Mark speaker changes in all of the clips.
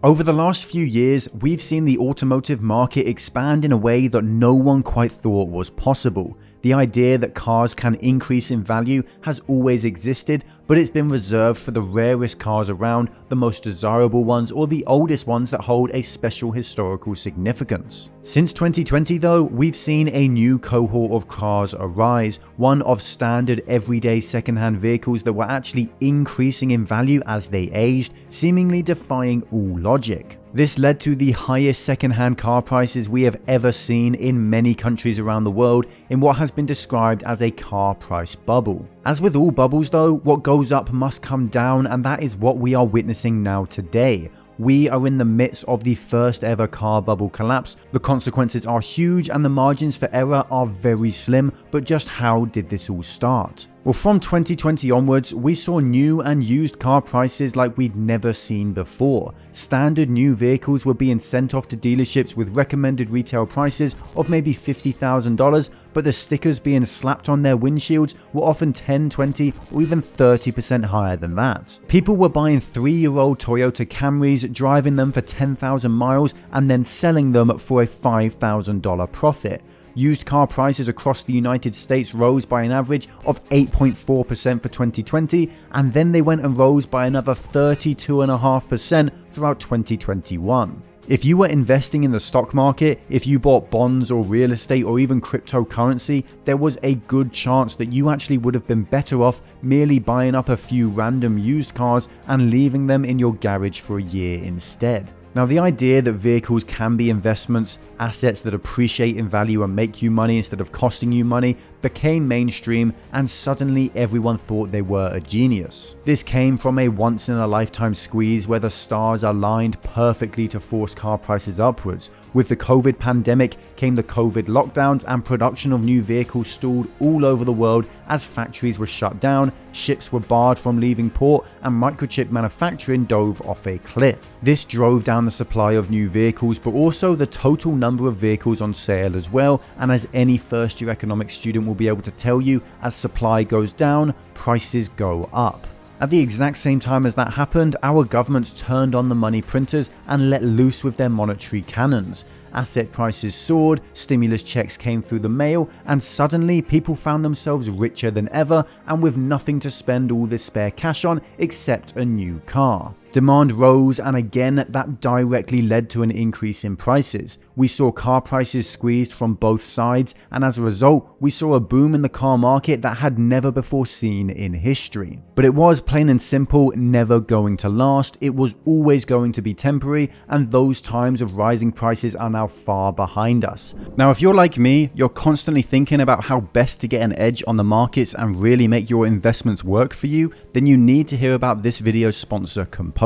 Speaker 1: Over the last few years, we've seen the automotive market expand in a way that no one quite thought was possible. The idea that cars can increase in value has always existed, but it's been reserved for the rarest cars around, the most desirable ones, or the oldest ones that hold a special historical significance. Since 2020 though, we've seen a new cohort of cars arise, one of standard everyday secondhand vehicles that were actually increasing in value as they aged, seemingly defying all logic. This led to the highest secondhand car prices we have ever seen in many countries around the world in what has been described as a car price bubble. As with all bubbles though, what goes up must come down, and that is what we are witnessing now today. We are in the midst of the first ever car bubble collapse. The consequences are huge and the margins for error are very slim, but just how did this all start? Well, from 2020 onwards, we saw new and used car prices like we'd never seen before. Standard new vehicles were being sent off to dealerships with recommended retail prices of maybe $50,000, but the stickers being slapped on their windshields were often 10, 20, or even 30% higher than that. People were buying 3-year-old Toyota Camrys, driving them for 10,000 miles, and then selling them for a $5,000 profit. Used car prices across the United States rose by an average of 8.4% for 2020, and then they went and rose by another 32.5% throughout 2021. If you were investing in the stock market, if you bought bonds or real estate or even cryptocurrency, there was a good chance that you actually would have been better off merely buying up a few random used cars and leaving them in your garage for a year instead. Now, the idea that vehicles can be investments, assets that appreciate in value and make you money instead of costing you money, became mainstream, and suddenly everyone thought they were a genius. This came from a once-in-a-lifetime squeeze where the stars aligned perfectly to force car prices upwards. With the COVID pandemic came the COVID lockdowns, and production of new vehicles stalled all over the world as factories were shut down, ships were barred from leaving port, and microchip manufacturing dove off a cliff. This drove down the supply of new vehicles, but also the total number of vehicles on sale as well, and as any first-year economics student will be able to tell you, as supply goes down, prices go up. At the exact same time as that happened, our governments turned on the money printers and let loose with their monetary cannons. Asset prices soared, stimulus checks came through the mail, and suddenly people found themselves richer than ever and with nothing to spend all this spare cash on except a new car. Demand rose, and again that directly led to an increase in prices. We saw car prices squeezed from both sides, and as a result, we saw a boom in the car market that had never before seen in history. But it was plain and simple never going to last. It was always going to be temporary, and those times of rising prices are now far behind us. Now, if you're like me, you're constantly thinking about how best to get an edge on the markets and really make your investments work for you, then you need to hear about this video's sponsor, Composer.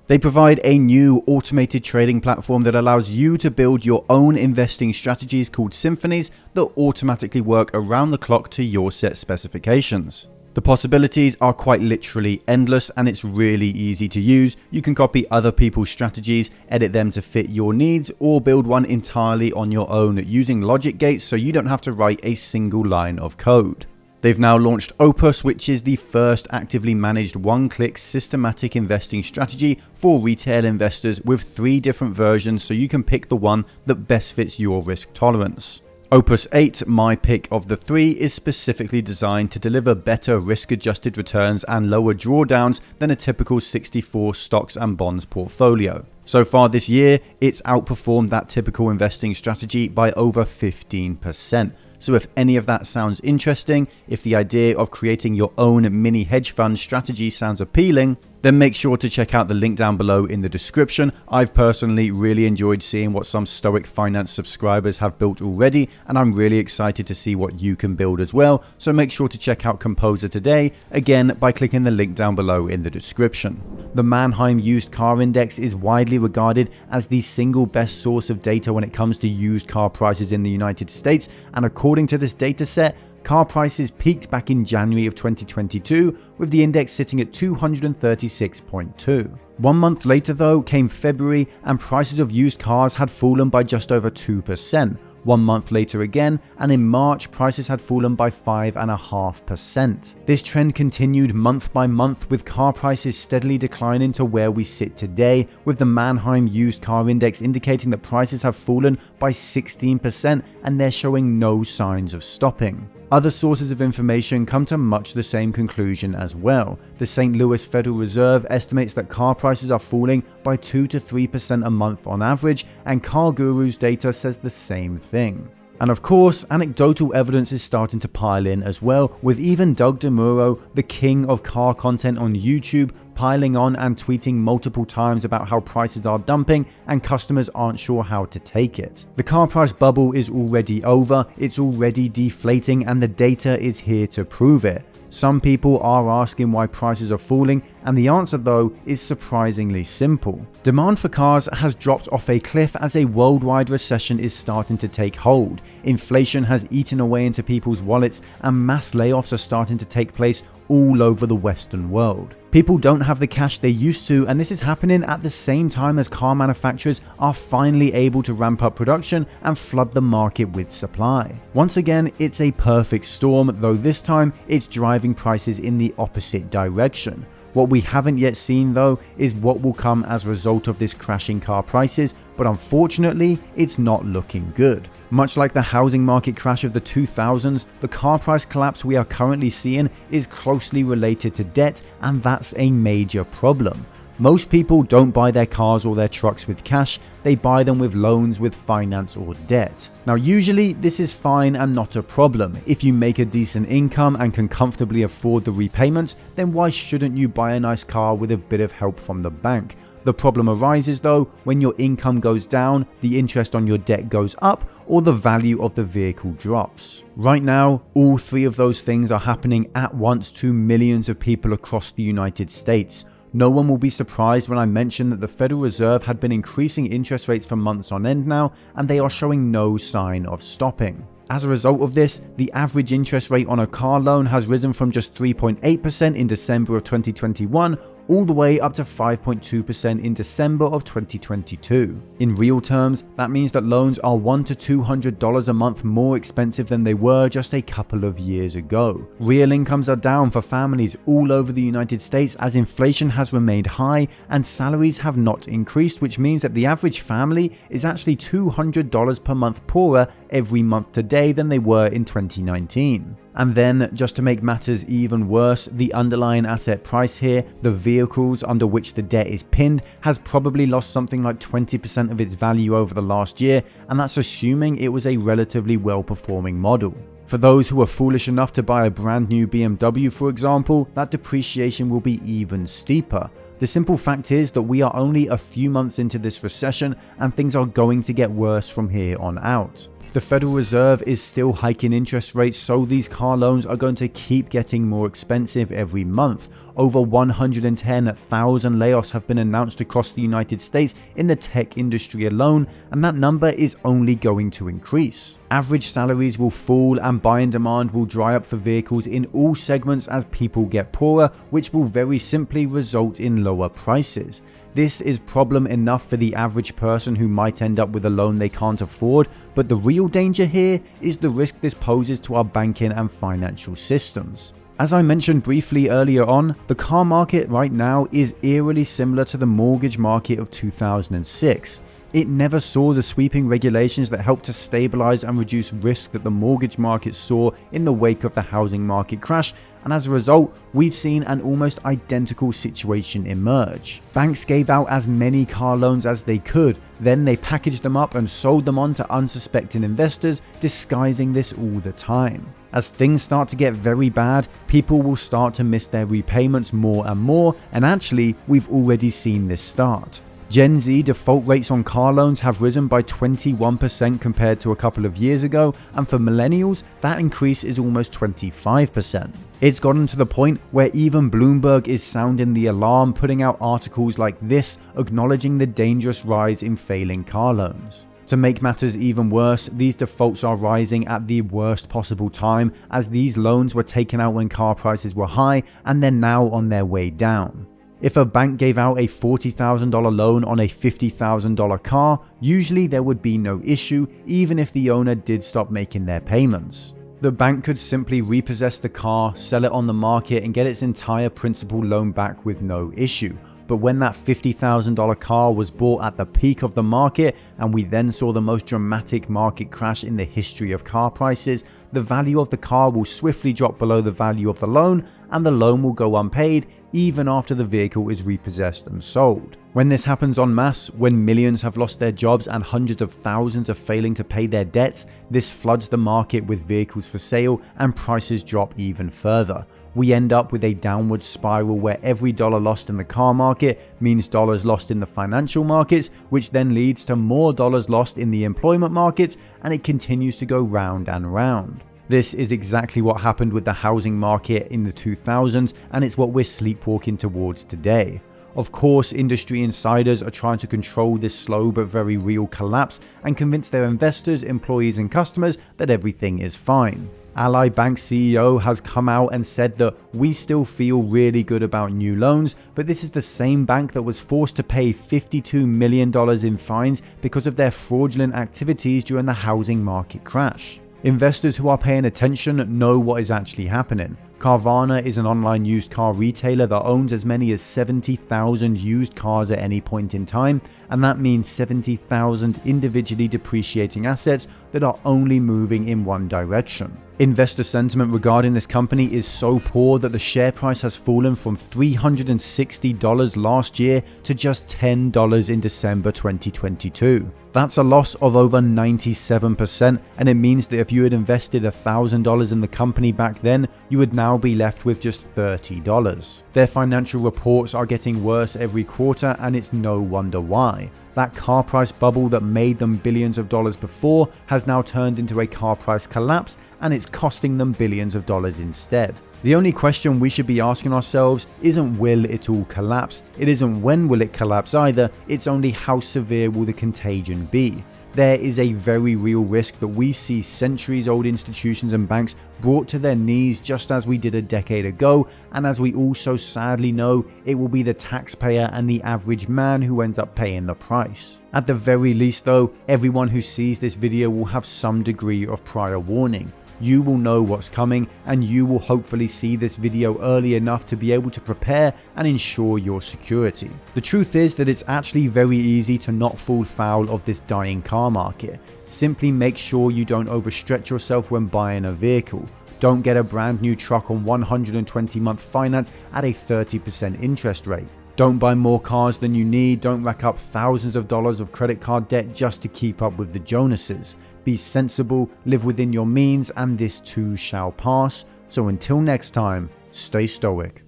Speaker 1: They provide a new automated trading platform that allows you to build your own investing strategies called symphonies that automatically work around the clock to your set specifications. The possibilities are quite literally endless, and it's really easy to use. You can copy other people's strategies, edit them to fit your needs, or build one entirely on your own using logic gates so you don't have to write a single line of code. They've now launched Opus, which is the first actively managed one-click systematic investing strategy for retail investors with 3 different versions so you can pick the one that best fits your risk tolerance. Opus 8, my pick of the 3, is specifically designed to deliver better risk-adjusted returns and lower drawdowns than a typical 64 stocks and bonds portfolio. So far this year, it's outperformed that typical investing strategy by over 15%. So if any of that sounds interesting, if the idea of creating your own mini hedge fund strategy sounds appealing, then make sure to check out the link down below in the description. I've personally really enjoyed seeing what some Stoic Finance subscribers have built already, and I'm really excited to see what you can build as well. So make sure to check out Composer today, again by clicking the link down below in the description. The Mannheim Used Car Index is widely regarded as the single best source of data when it comes to used car prices in the United States, and according to this data set, car prices peaked back in January of 2022, with the index sitting at 236.2. 1 month later though came February, and prices of used cars had fallen by just over 2%. 1 month later again, and in March, prices had fallen by 5.5%. This trend continued month by month, with car prices steadily declining to where we sit today, with the Mannheim Used Car Index indicating that prices have fallen by 16% and they're showing no signs of stopping. Other sources of information come to much the same conclusion as well. The St. Louis Federal Reserve estimates that car prices are falling by 2 to 3% a month on average, and Car Guru's data says the same thing. And of course, anecdotal evidence is starting to pile in as well, with even Doug DeMuro, the king of car content on YouTube, piling on and tweeting multiple times about how prices are dumping and customers aren't sure how to take it. The car price bubble is already over, it's already deflating, and the data is here to prove it. Some people are asking why prices are falling, and the answer though is surprisingly simple. Demand for cars has dropped off a cliff as a worldwide recession is starting to take hold. Inflation has eaten away into people's wallets, and mass layoffs are starting to take place all over the Western world. People don't have the cash they used to, and this is happening at the same time as car manufacturers are finally able to ramp up production and flood the market with supply. Once again, it's a perfect storm, though this time it's driving prices in the opposite direction. What we haven't yet seen though is what will come as a result of this crashing car prices, but unfortunately it's not looking good. Much like the housing market crash of the 2000s, the car price collapse we are currently seeing is closely related to debt, and that's a major problem. Most people don't buy their cars or their trucks with cash, they buy them with loans, with finance or debt. Now usually this is fine and not a problem. If you make a decent income and can comfortably afford the repayments, then why shouldn't you buy a nice car with a bit of help from the bank? The problem arises though when your income goes down, the interest on your debt goes up, or the value of the vehicle drops. Right now, all three of those things are happening at once to millions of people across the United States. No one will be surprised when I mention that the Federal Reserve had been increasing interest rates for months on end now, and they are showing no sign of stopping. As a result of this, the average interest rate on a car loan has risen from just 3.8% in December of 2021 all the way up to 5.2% in December of 2022. In real terms, that means that loans are $100 to $200 a month more expensive than they were just a couple of years ago. Real incomes are down for families all over the United States as inflation has remained high and salaries have not increased, which means that the average family is actually $200 per month poorer every month today than they were in 2019. And then, just to make matters even worse, the underlying asset price here, the vehicles under which the debt is pinned, has probably lost something like 20% of its value over the last year, and that's assuming it was a relatively well-performing model. For those who are foolish enough to buy a brand new BMW, for example, that depreciation will be even steeper. The simple fact is that we are only a few months into this recession, and things are going to get worse from here on out. The Federal Reserve is still hiking interest rates, so these car loans are going to keep getting more expensive every month. Over 110,000 layoffs have been announced across the United States in the tech industry alone, and that number is only going to increase. Average salaries will fall and buying demand will dry up for vehicles in all segments as people get poorer, which will very simply result in lower prices. This is problem enough for the average person who might end up with a loan they can't afford, but the real danger here is the risk this poses to our banking and financial systems. As I mentioned briefly earlier on, the car market right now is eerily similar to the mortgage market of 2006. It never saw the sweeping regulations that helped to stabilize and reduce risk that the mortgage market saw in the wake of the housing market crash, and as a result, we've seen an almost identical situation emerge. Banks gave out as many car loans as they could, then they packaged them up and sold them on to unsuspecting investors, disguising this all the time. As things start to get very bad, people will start to miss their repayments more and more, and actually, we've already seen this start. Gen Z default rates on car loans have risen by 21% compared to a couple of years ago, and for millennials, that increase is almost 25%. It's gotten to the point where even Bloomberg is sounding the alarm, putting out articles like this, acknowledging the dangerous rise in failing car loans. To make matters even worse, these defaults are rising at the worst possible time, as these loans were taken out when car prices were high and they're now on their way down. If a bank gave out a $40,000 loan on a $50,000 car, usually there would be no issue even if the owner did stop making their payments. The bank could simply repossess the car, sell it on the market, and get its entire principal loan back with no issue. But when that $50,000 car was bought at the peak of the market, and we then saw the most dramatic market crash in the history of car prices, the value of the car will swiftly drop below the value of the loan, and the loan will go unpaid even after the vehicle is repossessed and sold. When this happens en masse, when millions have lost their jobs and hundreds of thousands are failing to pay their debts, this floods the market with vehicles for sale and prices drop even further. We end up with a downward spiral where every dollar lost in the car market means dollars lost in the financial markets, which then leads to more dollars lost in the employment markets, and it continues to go round and round. This is exactly what happened with the housing market in the 2000s, and it's what we're sleepwalking towards today. Of course, industry insiders are trying to control this slow but very real collapse and convince their investors, employees, and customers that everything is fine. Ally Bank's CEO has come out and said that we still feel really good about new loans, but this is the same bank that was forced to pay $52 million in fines because of their fraudulent activities during the housing market crash. Investors who are paying attention know what is actually happening. Carvana is an online used car retailer that owns as many as 70,000 used cars at any point in time, and that means 70,000 individually depreciating assets that are only moving in one direction. Investor sentiment regarding this company is so poor that the share price has fallen from $360 last year to just $10 in December 2022. That's a loss of over 97%, and it means that if you had invested $1,000 in the company back then, you would now be left with just $30. Their financial reports are getting worse every quarter, and it's no wonder why. That car price bubble that made them billions of dollars before has now turned into a car price collapse, and it's costing them billions of dollars instead. The only question we should be asking ourselves isn't will it all collapse, it isn't when will it collapse either, it's only how severe will the contagion be. There is a very real risk that we see centuries-old institutions and banks brought to their knees just as we did a decade ago, and as we also sadly know, it will be the taxpayer and the average man who ends up paying the price. At the very least though, everyone who sees this video will have some degree of prior warning. You will know what's coming, and you will hopefully see this video early enough to be able to prepare and ensure your security. The truth is that it's actually very easy to not fall foul of this dying car market. Simply make sure you don't overstretch yourself when buying a vehicle. Don't get a brand new truck on 120-month finance at a 30% interest rate. Don't buy more cars than you need. Don't rack up thousands of dollars of credit card debt just to keep up with the Jonases. Be sensible, live within your means, and this too shall pass. So until next time, stay stoic.